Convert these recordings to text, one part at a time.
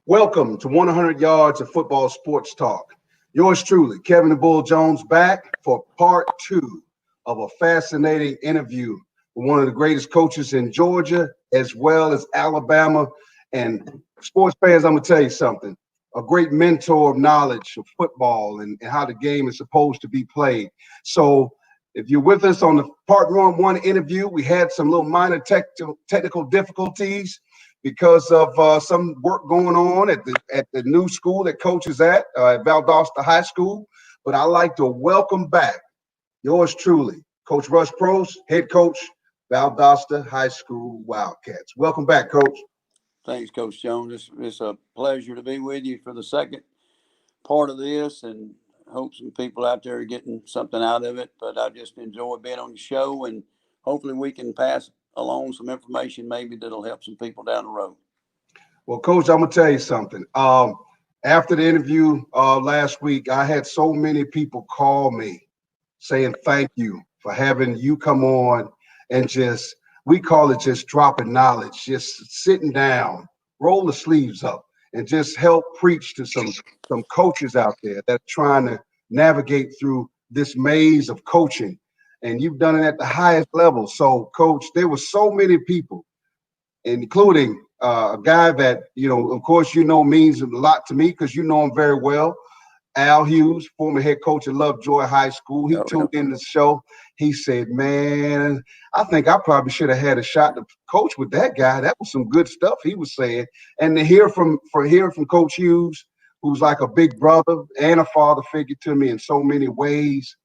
Welcome to 100 Yards of Football Sports Talk. Yours truly, Kevin the Bull Jones, back for part two of a fascinating interview with one of the greatest coaches in Georgia, as well as Alabama. And sports fans, I'm going to tell you something. A great mentor of knowledge of football and how the game is supposed to be played. So if you're with us on the part one interview, we had some little minor technical difficulties because of some work going on at the new school that Coach is at Valdosta High School. But I'd like to welcome back yours truly, Coach Rush Propst, head coach, Valdosta High School Wildcats. Welcome back, Coach. Thanks, Coach Jones. It's a pleasure to be with you for the second part of this, and hope some people out there are getting something out of it. But I just enjoy being on the show, and hopefully we can pass along some information maybe that'll help some people down the road. Well, Coach, I'm going to tell you something. After the interview last week, I had so many people call me saying thank you for having you come on and we call it just dropping knowledge, just sitting down, roll the sleeves up, and just help preach to some coaches out there that are trying to navigate through this maze of coaching. And you've done it at the highest level. So, Coach, there were so many people, including a guy that, of course, means a lot to me because you know him very well. Al Hughes, former head coach at Lovejoy High School. He tuned in the show. He said, man, I think I probably should have had a shot to coach with that guy. That was some good stuff he was saying. And to hear from Coach Hughes, who's like a big brother and a father figure to me in so many ways,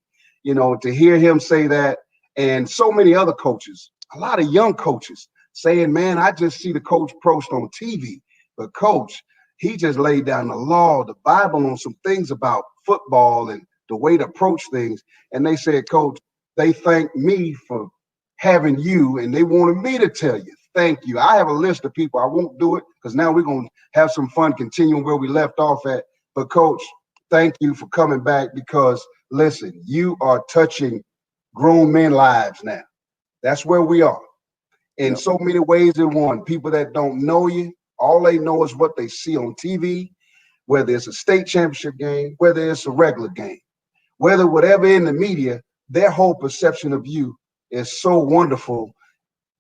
to hear him say that, and so many other coaches, a lot of young coaches saying, man, I just see the Coach Propst on TV. But, Coach, he just laid down the law, the Bible on some things about football and the way to approach things. And they said, Coach, they thanked me for having you, and they wanted me to tell you, thank you. I have a list of people. I won't do it because now we're going to have some fun continuing where we left off at. But, Coach, thank you for coming back because, listen, you are touching grown men lives now. That's where we are. In so many ways in one. People that don't know you, all they know is what they see on TV, whether it's a state championship game, whether it's a regular game, whether whatever in the media, their whole perception of you is so wonderful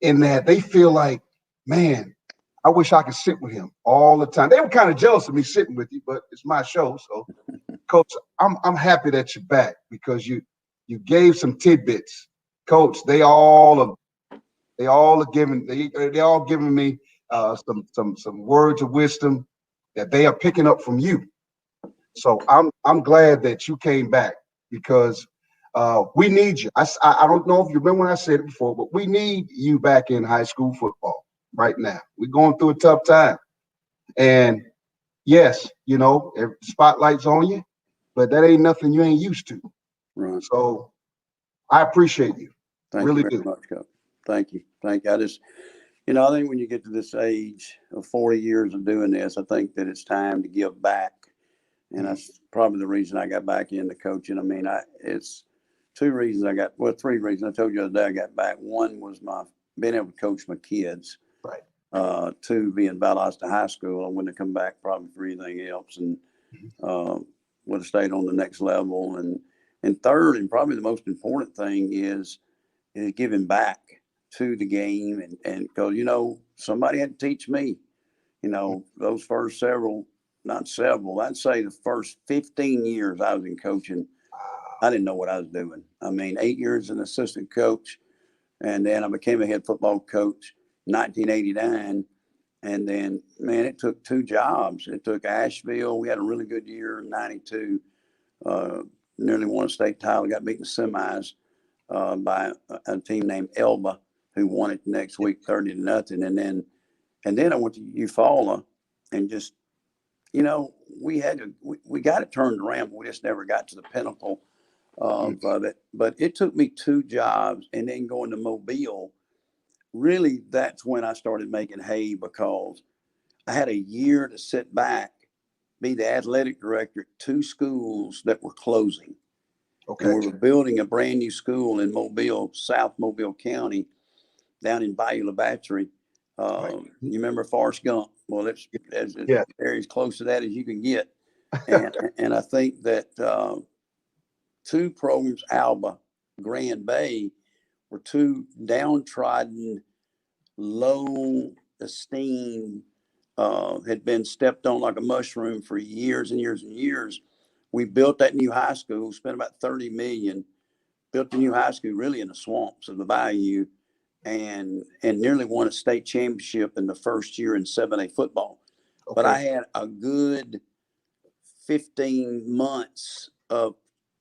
in that they feel like, man, I wish I could sit with him all the time. They were kind of jealous of me sitting with you, but it's my show. So, Coach, I'm happy that you're back because you gave some tidbits. Coach, they all are giving me some words of wisdom that they are picking up from you. So I'm glad that you came back because we need you. I don't know if you remember when I said it before, but we need you back in high school football right now. We're going through a tough time. And yes, spotlight's on you, but that ain't nothing you ain't used to. Right. So I appreciate you. Thank really you very do. much, Coach. Thank you. I just, I think when you get to this age of 40 years of doing this, I think that it's time to give back. And that's probably the reason I got back into coaching. I mean, it's three reasons. I told you the other day I got back. One was my being able to coach my kids. Right. Two, being Valdosta High School. I wouldn't have come back probably for anything else, and would have stayed on the next level. And third, and probably the most important thing is giving back to the game. And because, somebody had to teach me, those first I'd say the first 15 years I was in coaching, I didn't know what I was doing. I mean, 8 years as an assistant coach, and then I became a head football coach in 1989. And then, man, it took two jobs. It took Asheville. We had a really good year in 92. Nearly won a state title, got beat in the semis by a team named Elba, who won it the next week, 30-0. And then I went to Eufaula and just, we got it turned around, but we just never got to the pinnacle of it. But it took me two jobs, and then going to Mobile. Really, that's when I started making hay because I had a year to sit back, be the athletic director at two schools that were closing. Okay. And we were building a brand new school in Mobile, South Mobile County, down in Bayou La Batre. Right. You remember Forrest Gump? Well, it's as Yeah. very as close to that as you can get. And I think that two programs, Alba, Grand Bay, were two downtrodden, low esteem, had been stepped on like a mushroom for years and years and years. We built that new high school, spent about 30 million, built the new high school really in the swamps of the bayou, and nearly won a state championship in the first year in 7A football. But I Okay. had a good 15 months of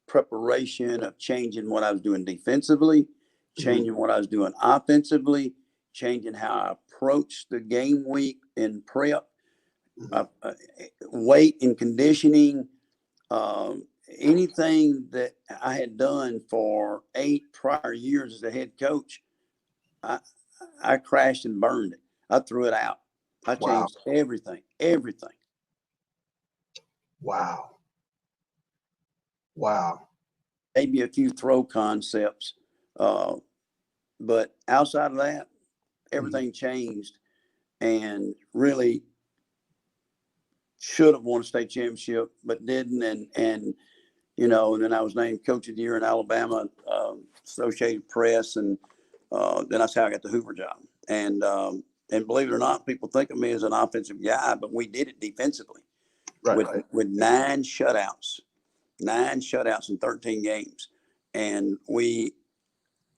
preparation of changing what I was doing defensively, Mhm. changing what I was doing offensively, changing how I approached the game week in prep, Mhm. weight and conditioning, anything that I had done for 8 prior years as a head coach. I, I crashed and burned it. I threw it out. I Wow. changed everything, everything. Wow. Wow. Maybe a few throw concepts, uh, but outside of that, Mhm. everything changed, and really should have won a state championship, but didn't. And and then I was named Coach of the Year in Alabama, Associated Press, and then that's how I got the Hoover job. And believe it or not, people think of me as an offensive guy, but we did it defensively Right. with Right. with nine shutouts in 13 games, and we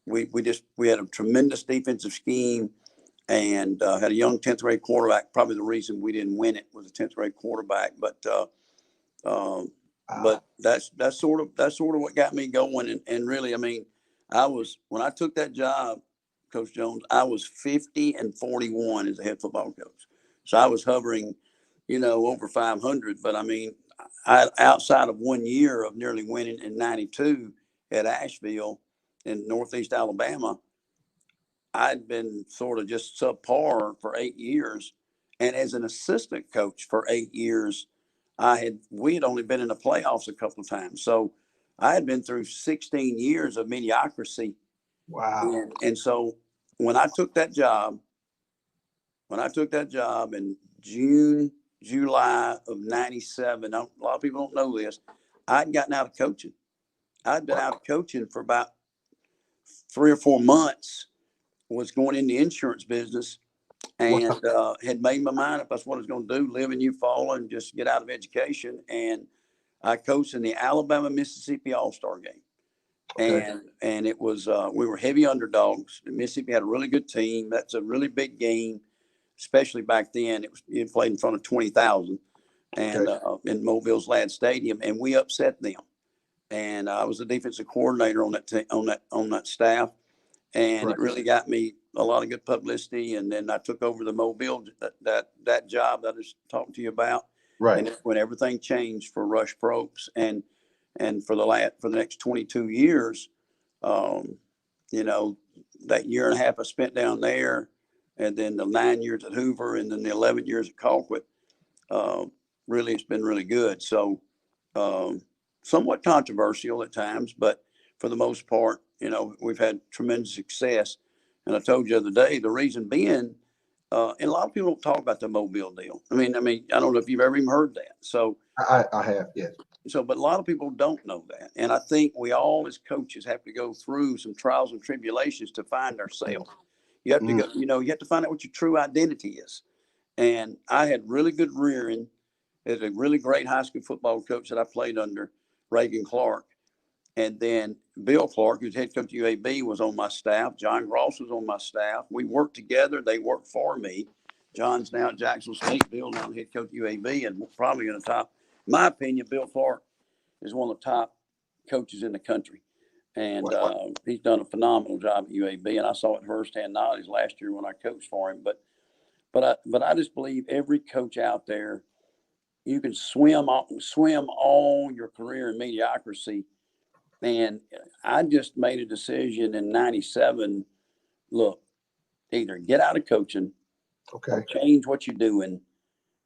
had a tremendous defensive scheme, and had a young 10th grade quarterback. Probably the reason we didn't win it was a 10th grade quarterback, um, Wow. but that's sort of what got me going. And really, I mean, I was when I took that job, Coach Jones, I was 50-41 as a head football coach. So I was hovering, over 500. But I mean, outside of 1 year of nearly winning in '92 at Asheville in Northeast Alabama, I'd been sort of just subpar for 8 years. And as an assistant coach for 8 years, we had only been in the playoffs a couple of times. So I had been through 16 years of mediocrity. Wow. And so when I took that job, in June, July of '97, a lot of people don't know this, I'd gotten out of coaching. I'd been Wow. out of coaching for about 3 or 4 months, was going in the insurance business, Wow. and had made my mind up that's what I was going to do, live in Eufaula and just get out of education. And I coached in the Alabama Mississippi All-Star game. Okay. And it was we were heavy underdogs. Mississippi had a really good team. That's a really big game, especially back then. It played in front of 20,000, and Okay. in Mobile's Ladd Stadium, and we upset them. And I was the defensive coordinator on that staff, and Right. it really got me a lot of good publicity. And then I took over the Mobile that job that I was talking to you about, Right. and that's when everything changed for Rush Propst. And for the next 22 years, um, you know, that year and a half I spent down there, and then the 9 years at Hoover, and then the 11 years at Colquitt. Uh, Really, it's been really good. So, um, somewhat controversial at times, but for the most part, we've had tremendous success. And I told you the other day, the reason being, and a lot of people don't talk about the Mobile deal. I don't know if you've ever even heard that. I have. Yes. But a lot of people don't know that. And I think we all as coaches have to go through some trials and tribulations to find ourselves. You have to Mm. go, you have to find out what your true identity is. And I had really good rearing as a really great high school football coach that I played under, Reagan Clark. And then Bill Clark, who's head coach of UAB, was on my staff. John Gross was on my staff. We worked together. They worked for me. John's now at Jacksonville State. Bill now head coach of UAB, and probably in the top. In my opinion, Bill Clark is one of the top coaches in the country. And Wow. he's done a phenomenal job at UAB. And I saw it firsthand knowledge last year when I coached for him. But I just believe every coach out there, you can swim all your career in mediocrity. And I just made a decision in '97. Look, either get out of coaching or Okay. change what you're doing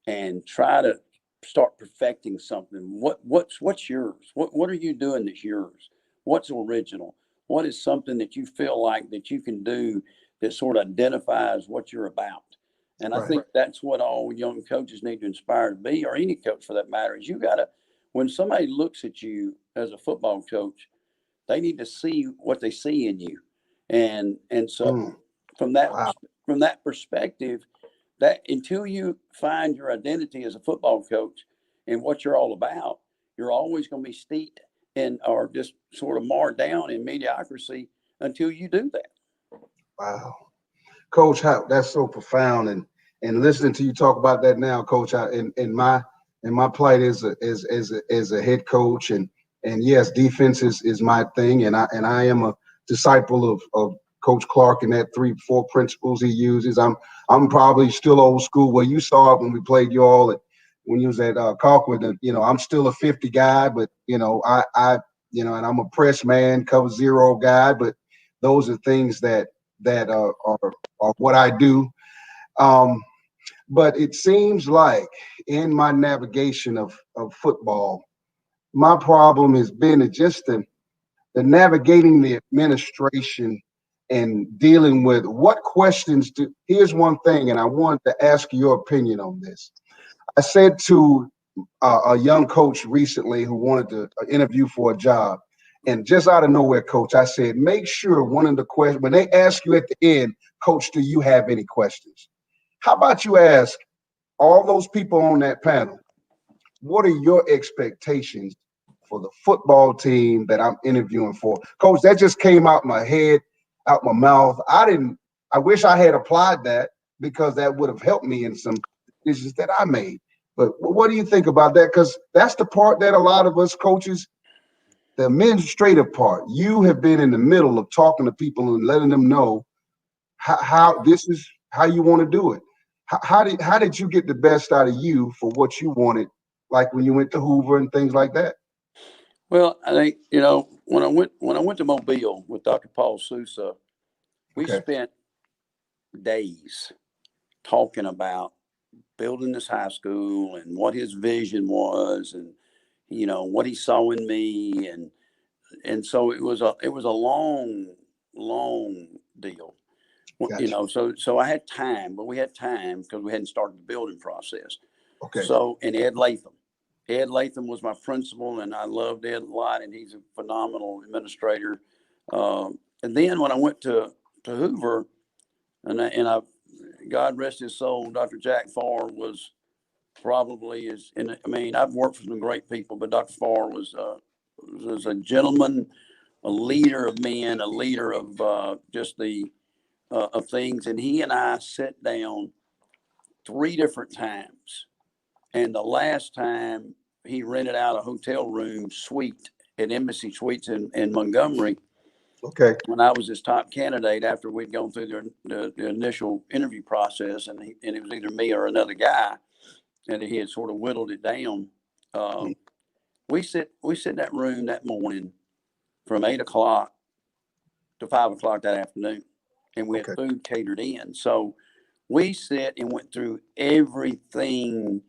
and try to start perfecting something. What's yours? What are you doing that's yours? What's original? What is something that you feel like that you can do that sort of identifies what you're about? And I Right. think that's what all young coaches need to inspire to be, or any coach for that matter, is you got to, when somebody looks at you as a football coach, they need to see what they see in you. And so Mm. from that Wow. from that perspective, that until you find your identity as a football coach and what you're all about, you're always going to be steeped in, or just sort of marred down in mediocrity until you do that. Wow. Coach, how that's so profound, and listening to you talk about that now, Coach, in my plight as a head coach, and yes, defense is my thing, and I am a disciple of Coach Clark and that 3-4 principles he uses. I'm probably still old school. Well, you saw it when we played you all when you was at Colquitt. And, I'm still a 50 guy, but and I'm a press man, cover zero guy, but those are things that are what I do. Um, but it seems like in my navigation of football, my problem has been just the navigating the administration and dealing with what questions do. Here's one thing, and I wanted to ask your opinion on this. I said to a young coach recently who wanted to interview for a job, and just out of nowhere, coach, I said, make sure one of the questions, when they ask you at the end, coach, do you have any questions? How about you ask all those people on that panel, what are your expectations for the football team that I'm interviewing for? Coach, that just came out my head, out my mouth. I wish I had applied that, because that would have helped me in some decisions that I made. But what do you think about that? Because that's the part that a lot of us coaches, the administrative part, you have been in the middle of talking to people and letting them know how this is how you want to do it. How did you get the best out of you for what you wanted, like when you went to Hoover and things like that? Well, I think, when I went to Mobile with Dr. Paul Sousa, we Okay. spent days talking about building this high school and what his vision was, and what he saw in me, and so it was a long deal. Gotcha. So I had time, but we had time because we hadn't started the building process. Okay. So, and Ed Latham was my principal, and I loved Ed a lot, and he's a phenomenal administrator. And then when I went to Hoover, and God rest his soul, Dr. Jack Farr was probably is. And I mean, I've worked for some great people, but Dr. Farr was a gentleman, a leader of men, a leader of just the of things. And he and I sat down 3 different times. And the last time, he rented out a hotel room suite at Embassy Suites in Montgomery Okay. when I was his top candidate after we'd gone through the initial interview process. And it was either me or another guy, and he had sort of whittled it down. Uh, Mm. we sit in that room that morning from 8 o'clock to 5 o'clock that afternoon, and we had Okay. food catered in. So we sit and went through everything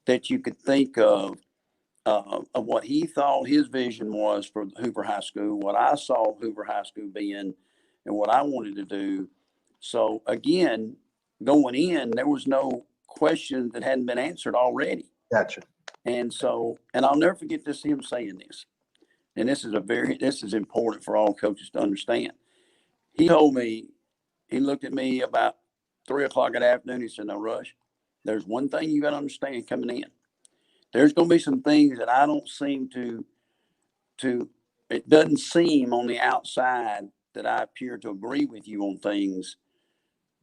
that you could think of what he thought his vision was for Hoover High School, what I saw Hoover High School being, and what I wanted to do. So again, going in, there was no question that hadn't been answered already. Gotcha. And I'll never forget this, him saying this. And this is important for all coaches to understand. He told me, he looked at me about 3 o'clock in the afternoon. He said, "No, Rush, there's one thing you got to understand coming in. There's going to be some things that I don't seem to it doesn't seem on the outside that I appear to agree with you on things,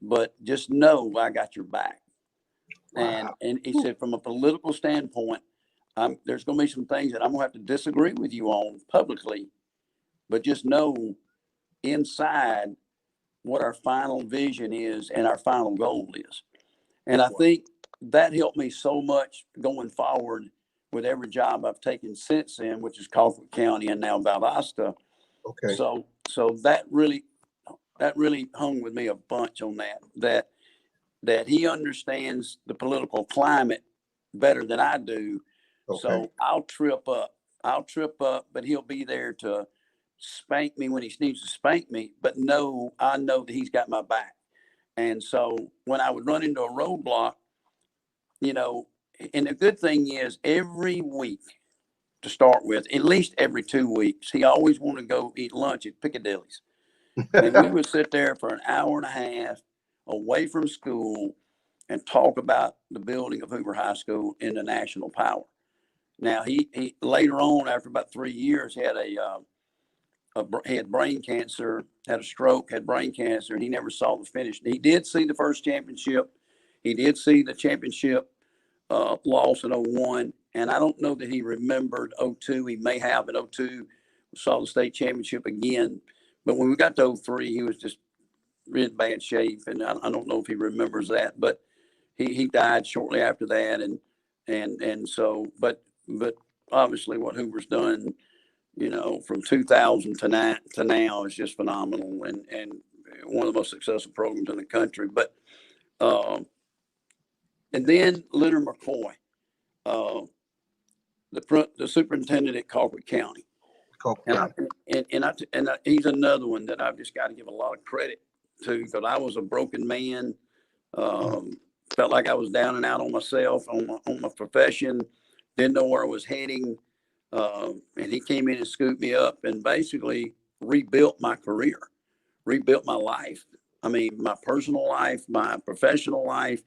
but just know I got your back." And Wow. and he said, from a political standpoint, there's going to be some things that I'm going to have to disagree with you on publicly, but just know inside what our final vision is and our final goal is. And I think that helped me so much going forward with every job I've taken since then, which is Colquitt County and now Valdosta. Okay. So that really hung with me a bunch on that he understands the political climate better than I do. Okay. So I'll trip up, but he'll be there to spank me when he needs to spank me. But no, I know that he's got my back. And so when I would run into a roadblock, you know, and the good thing is every week to start with, at least every 2 weeks, he always wanted to go eat lunch at Piccadilly's. And we would sit there for an hour and a half away from school and talk about the building of Hoover High School into national power. Now, he later on, after about 3 years, had he had brain cancer, had a stroke, had brain cancer, and he never saw the finish. He did see the first championship. He did see the championship loss in 01. And I don't know that he remembered 02. He may have in 02, saw the state championship again. But when we got to 03, he was just in bad shape. And I don't know if he remembers that. But he died shortly after that. And so, but obviously what Hoover's done, you know, from 2000 to now is just phenomenal and one of the most successful programs in the country. But and then Leonard McCoy, the superintendent at Colquitt County, and he's another one that I've just got to give a lot of credit to because I was a broken man, felt like I was down and out on myself, on my profession, didn't know where I was heading. And he came in and scooped me up and basically rebuilt my career, rebuilt my life. I mean, my personal life, my professional life.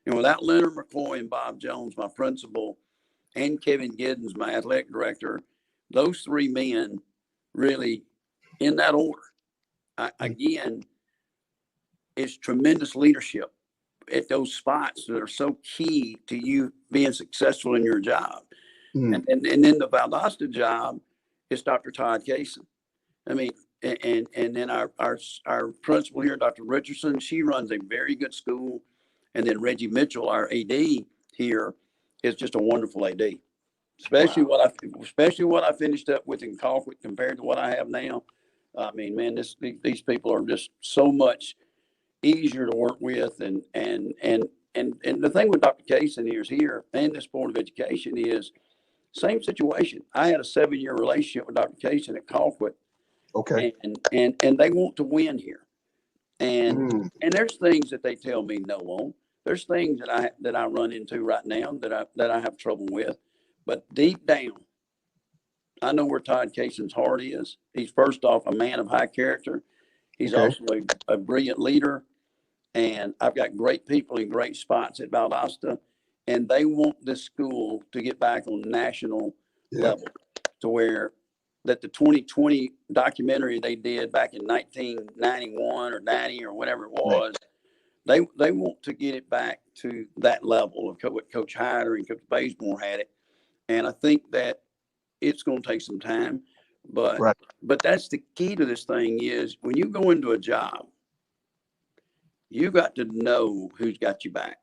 And without Leonard McCoy and Bob Jones, my principal, and Kevin Giddens, my athletic director, those three men really, in that order, again, it's tremendous leadership at those spots that are so key to you being successful in your job. And then the Valdosta job is Dr. Todd Kaysen. I mean, and then our principal here, Dr. Richardson, she runs a very good school. And then Reggie Mitchell, our AD here, is just a wonderful AD. Especially what I finished up with in Colquitt compared to what I have now. I mean, man, these people are just so much easier to work with. And the thing with Dr. Kaysen here and this Board of Education is same situation. I had a 7-year relationship with Dr. Kaysen at Colquitt. Okay. And they want to win here. And there's things that they tell me no on. There's things that I run into right now that I have trouble with. But deep down, I know where Todd Kaysen's heart is. He's first off a man of high character. He's also a brilliant leader. And I've got great people in great spots at Valdosta. And they want this school to get back on national level to where that the 2020 documentary they did back in 1991 or 90 or whatever it was, they want to get it back to that level of what Coach Hyder and Coach Bazemore had it. And I think that it's going to take some time, but that's the key to this thing is when you go into a job, you got to know who's got you back.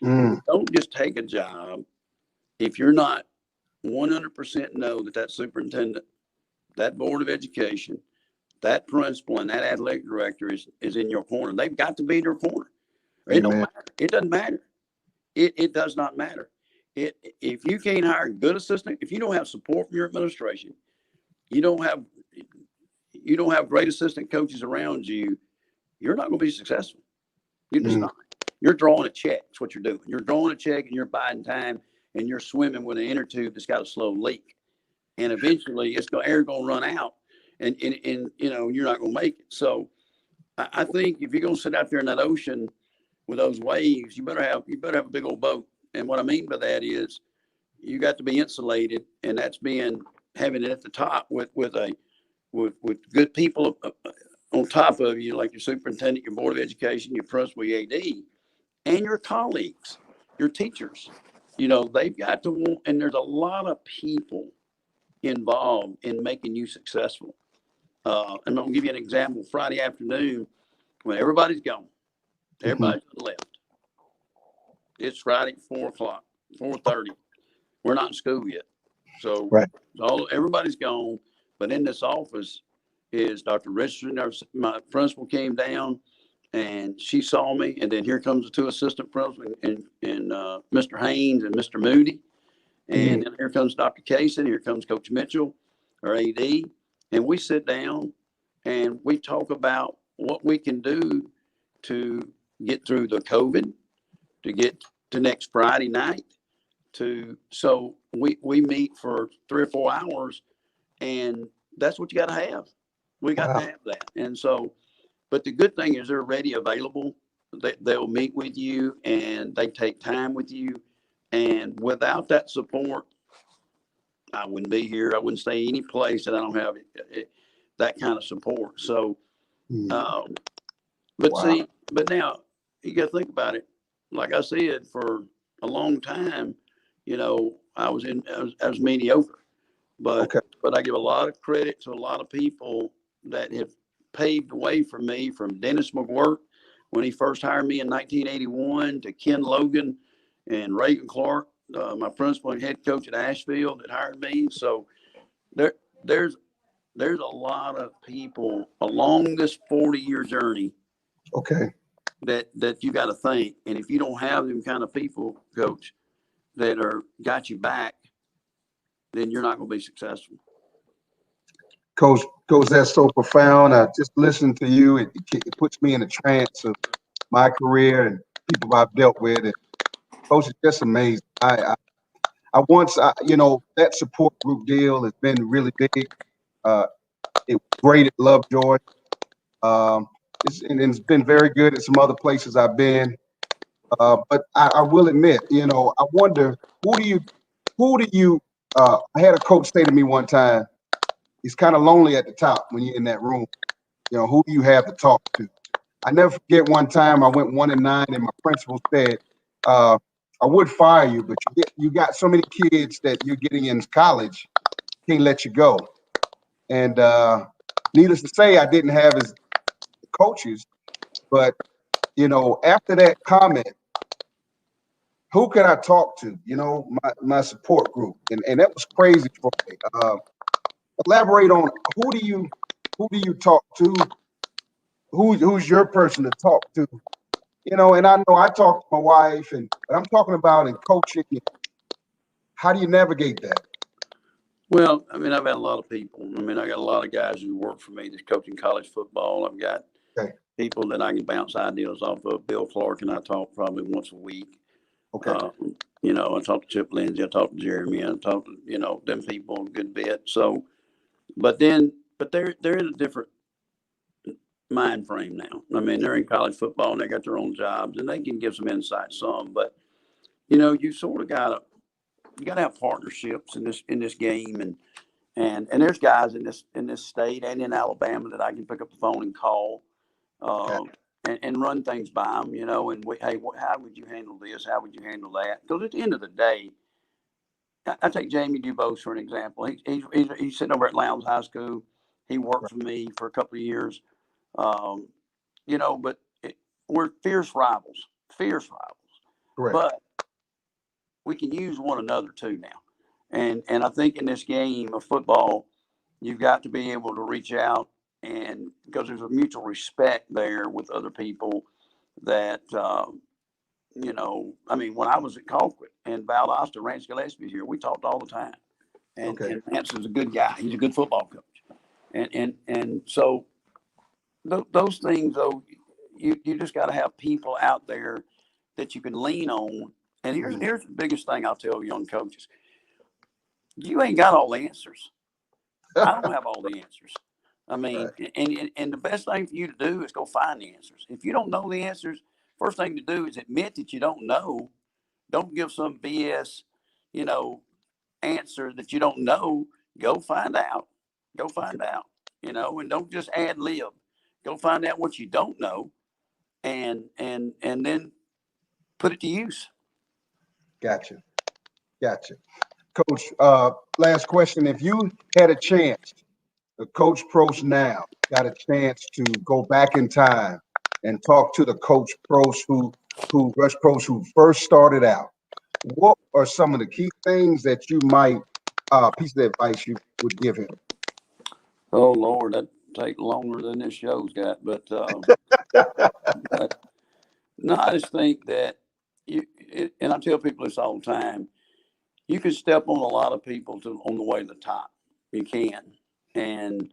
Don't just take a job if you're not 100% know that superintendent, that Board of Education, that principal, and that athletic director is in your corner. They've got to be in your corner. It don't matter. It doesn't matter. It does not matter. If you can't hire a good assistant, if you don't have support from your administration, you don't have great assistant coaches around you, you're not going to be successful. You're just not. You're drawing a check. That's what you're doing. You're drawing a check and you're biding time and you're swimming with an inner tube that's got a slow leak. And eventually air's going to run out and you know, you're not going to make it. So I think if you're going to sit out there in that ocean with those waves, you better have a big old boat. And what I mean by that is you got to be insulated, and that's having it at the top with good people on top of you, like your superintendent, your Board of Education, your principal, your AD, and your colleagues, your teachers. You know, they've got to want, and there's a lot of people involved in making you successful. And I'm going to give you an example. Friday afternoon, when everybody's gone, everybody's left. It's Friday, 4:00, 4:30. We're not in school yet. So everybody's gone. But in this office is Dr. Richardson, my principal, came down and she saw me. And then here comes the two assistant principals and Mr. Haynes and Mr. Moody. And then here comes Dr. Kaysen. Here comes Coach Mitchell, our AD. And we sit down and we talk about what we can do to get through the COVID, to get to next Friday night. So we meet for 3 or 4 hours, and that's what you got to have. We got Wow. to have that. And so, but the good thing is they're ready, available. They'll meet with you and they take time with you. And without that support, I wouldn't be here. I wouldn't stay any place that I don't have that kind of support. So, um, but Wow. see, but now you got to think about it. Like I said, for a long time, I was mediocre, but Okay. I give a lot of credit to a lot of people that have paved the way for me, from Dennis McGuirk when he first hired me in 1981 to Ken Logan and Reagan Clark, my principal and head coach at Asheville that hired me. So there there's there's a lot of people along this 40-year journey Okay. that you got to think. And if you don't have them kind of people, coach, that are got you back, then you're not going to be successful. Coach, that's so profound. I just listening to you. It puts me in a trance of my career and people I've dealt with. And Coach, it's just amazing. I once, that support group deal has been really big. Uh, it was great at Lovejoy. Um, and it's been very good at some other places I've been. But I will admit, I wonder who do you, I had a coach say to me one time, it's kind of lonely at the top when you're in that room. Who do you have to talk to? I never forget one time I went 1-9 and my principal said, I would fire you, but you got so many kids that you're getting in college, can't let you go. And needless to say, I didn't have his coaches, but after that comment, who could I talk to? My support group, and that was crazy for me. Elaborate on who do you talk to? Who's your person to talk to? And I know I talk to my wife, but I'm talking about in coaching. How do you navigate that? Well, I mean, I've had a lot of people. I mean, I got a lot of guys who work for me that's coaching college football. I've got Okay, people that I can bounce ideas off of. Bill Clark and I talk probably once a week. okay, I talk to Chip Lindsey, I talk to Jeremy, I talk to, them people a good bit. So, but they're in a different mind frame now. I mean, they're in college football and they got their own jobs and they can give some insight some, but you sort of you gotta have partnerships in this game. And there's guys in this state and in Alabama that I can pick up the phone and call, okay. and run things by them, and hey, how would you handle this? How would you handle that? Because at the end of the day, I take Jamie Dubose for an example. He's sitting over at Lowndes High School. He worked Right. for me for a couple of years, um, but we're fierce rivals. Correct. But we can use one another too now. And I think in this game of football, you've got to be able to reach out, and because there's a mutual respect there with other people that I mean, when I was at Colquitt and Valdosta, Rance Gillespie here, we talked all the time. And Okay. and Rance is a good guy. He's a good football coach. And so those things though, you just got to have people out there that you can lean on. And here's the biggest thing I'll tell young coaches: you ain't got all the answers. I don't have all the answers. I mean, Right. and the best thing for you to do is go find the answers. If you don't know the answers, first thing to do is admit that you don't know. Don't give some BS, you know, answer that you don't know. Go find out. Go Okay. find out. And don't just ad lib. Go find out what you don't know, and then put it to use. Gotcha. Gotcha. Coach, last question. If you had a chance, Coach Prost now got a chance to go back in time and talk to the Coach Prost who Rush Prost who first started out, what are some of the key things that you might piece of advice you would give him? Oh Lord, that take longer than this show's got, but no, I just think that and I tell people this all the time. You can step on a lot of people on the way to the top. You can, and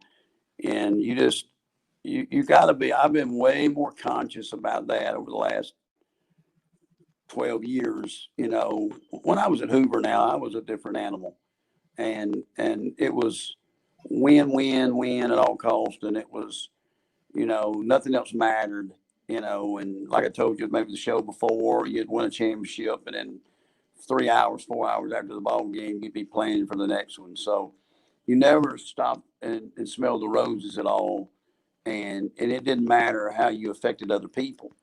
you just you got to be. I've been way more conscious about that over the last 12 years. You know, when I was at Hoover, now I was a different animal, and it was win, win, win at all costs, and it was, you know, nothing else mattered. You know, and like I told you, maybe the show before, you'd win a championship, and then 3 hours, 4 hours after the ball game, you'd be planning for the next one. So you never stop and smell the roses at all, and it didn't matter how you affected other people.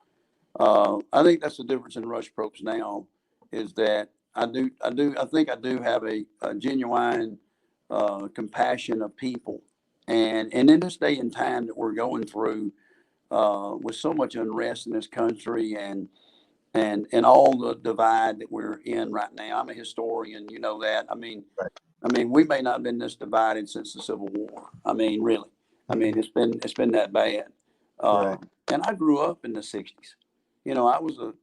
I think that's the difference in Rush Propst now, is that I think I do have a genuine compassion of people, and in this day and time that we're going through, with so much unrest in this country, and all the divide that we're in right now. I'm a historian, you know that. Right. I mean, we may not have been this divided since the Civil War. I mean, really. I mean, it's been that bad. Right. And I grew up in the '60s. You know, I was a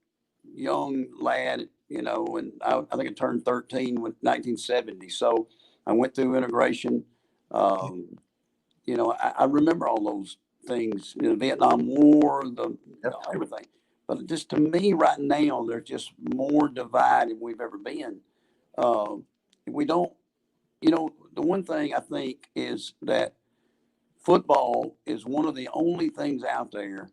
young lad. You know, and I think I turned 13 with 1970. So I went through integration. Um, you know, I remember all those things. You know, Vietnam War, Yep. everything. But just to me, right now, there's just more divided than we've ever been. Uh, we don't, you know, the one thing I think is that football is one of the only things out there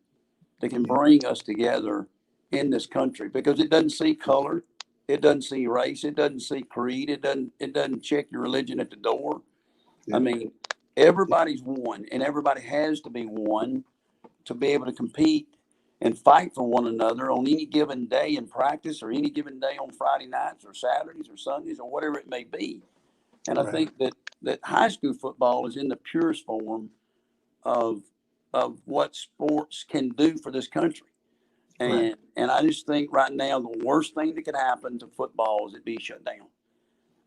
that can bring us together in this country, because it doesn't see color, it doesn't see race, it doesn't see creed, it doesn't check your religion at the door. I Yeah. mean, everybody's one, and everybody has to be one to be able to compete and fight for one another on any given day in practice, or any given day on Friday nights or Saturdays or Sundays or whatever it may be. And I Right. think that high school football is in the purest form of what sports can do for this country. Right. And I just think right now the worst thing that could happen to football is it be shut down.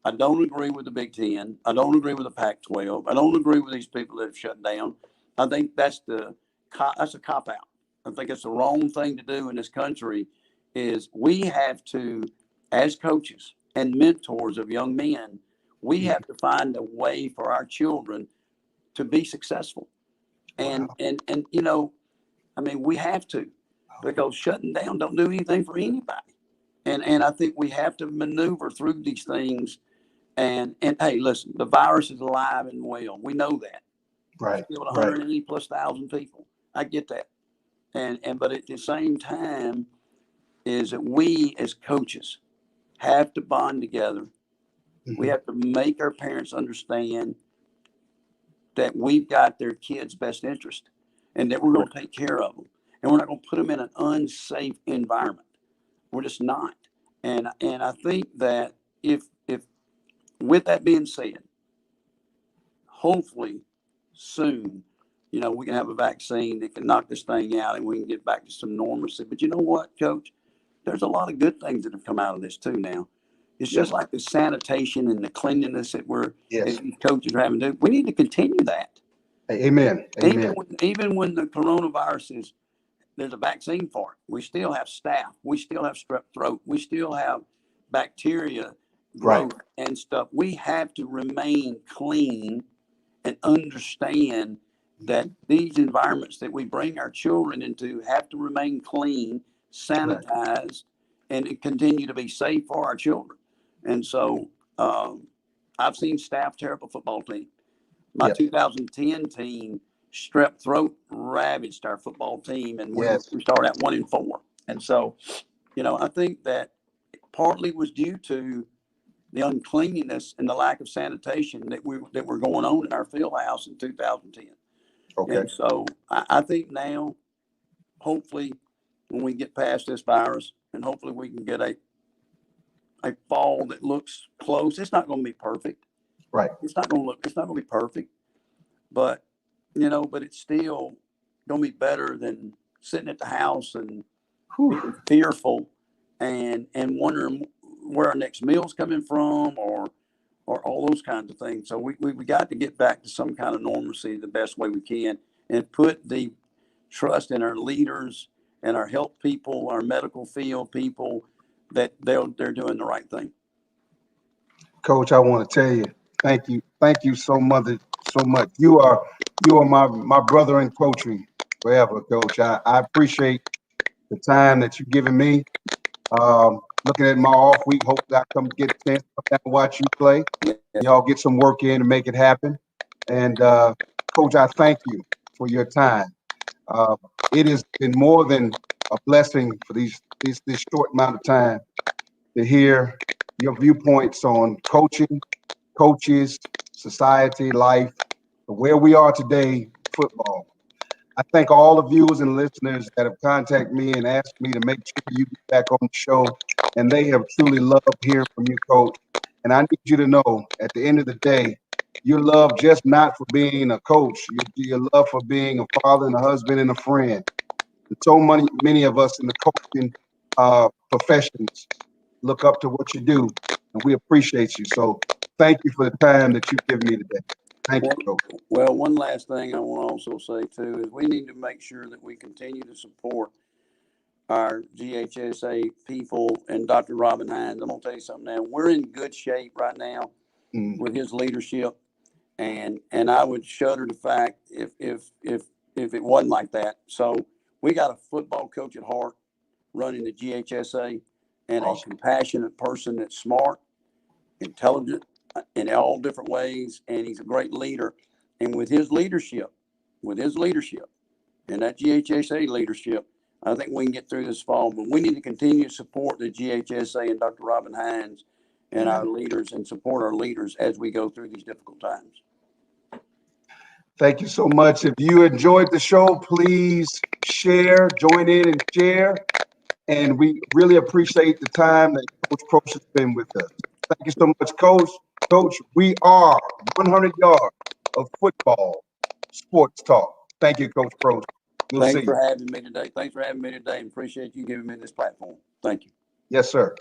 I don't agree with the Big Ten. I don't agree with the Pac-12. I don't agree with these people that have shut down. I think that's a cop out. I think it's the wrong thing to do in this country. Is we have to, as coaches and mentors of young men, we Mhm. have to find a way for our children to be successful. And Wow. and you know, I mean, we have to, because shutting down don't do anything for anybody. And I think we have to maneuver through these things. And hey, listen, the virus is alive and well. We know that. It's Right. killed Right. 180 plus thousand people. I get that. And but at the same time, is that we as coaches have to bond together. We Mhm. have to make our parents understand that we've got their kids' best interest, and that we're going Correct. to take care of them, and we're not going to put them in an unsafe environment. We're just not. And I think that if with that being said, hopefully soon, you know, we can have a vaccine that can knock this thing out and we can get back to some normalcy. But you know what, Coach? There's a lot of good things that have come out of this too now. It's just Yes. like the sanitation and the cleanliness that Yes. these coaches are having to do. We need to continue that. Amen. Amen. Even when the coronavirus is, there's a vaccine for it. We still have staph. We still have strep throat. We still have bacteria Right. growth and stuff. We have to remain clean and understand that these environments that we bring our children into have to remain clean, Right. sanitized, and continue to be safe for our children. And so I've seen staff tear up a football team. My Yep. 2010 team, strep throat ravaged our football team, and Yes. we started at 1-4. And so, you know, I think that partly was due to the uncleanliness and the lack of sanitation that were going on in our field house in 2010. Okay. And so I think now, hopefully, when we get past this virus, and hopefully we can get a fall that looks close. It's not going to be perfect. Right. It's not going to be perfect, but you know, but it's still going to be better than sitting at the house and Whew. being fearful and wondering where our next meal's coming from, or all those kinds of things. So we got to get back to some kind of normalcy the best way we can, and put the trust in our leaders and our health people, our medical field people, that they're doing the right thing. Coach, I want to tell you, thank you so much, so much. You are my brother in coaching. forever, Coach. I appreciate the time that you've given me. Looking at my off week, hopefully I come get a chance to come down and watch you play. Yes, Y'all get some work in and make it happen. And Coach, I thank you for your time. Uh, it has been more than a blessing for this short amount of time to hear your viewpoints on coaching, coaches, society, life, where we are today, football. I thank all the viewers and listeners that have contacted me and asked me to make sure you get back on the show. And they have truly loved hearing from you, Coach. And I need you to know at the end of the day, you're loved just not for being a coach. You're loved for being a father and a husband and a friend. And so many of us in the coaching professions look up to what you do, and we appreciate you. So thank you for the time that you've given me today. Thank you, Coach. well, one last thing I want to also say too is we need to make sure that we continue to support our GHSA people and Dr. Robin Hines. I'm gonna tell you something now. We're in good shape right now with his leadership, and I would shudder the fact if it wasn't like that. So we got a football coach at heart running the GHSA, and a compassionate person that's smart, intelligent in all different ways, and he's a great leader. And with his leadership, and that GHSA leadership, I think we can get through this fall. But we need to continue to support the GHSA and Dr. Robin Hines and our leaders, and support our leaders as we go through these difficult times. Thank you so much. If you enjoyed the show, please share, join in and share. And we really appreciate the time that Coach Probst has been with us. Thank you so much, Coach. Coach, we are 100 yards of football sports talk. Thank you, Coach Probst. We'll see Thanks you. for having me today. Appreciate you giving me this platform. Thank you. Yes, sir.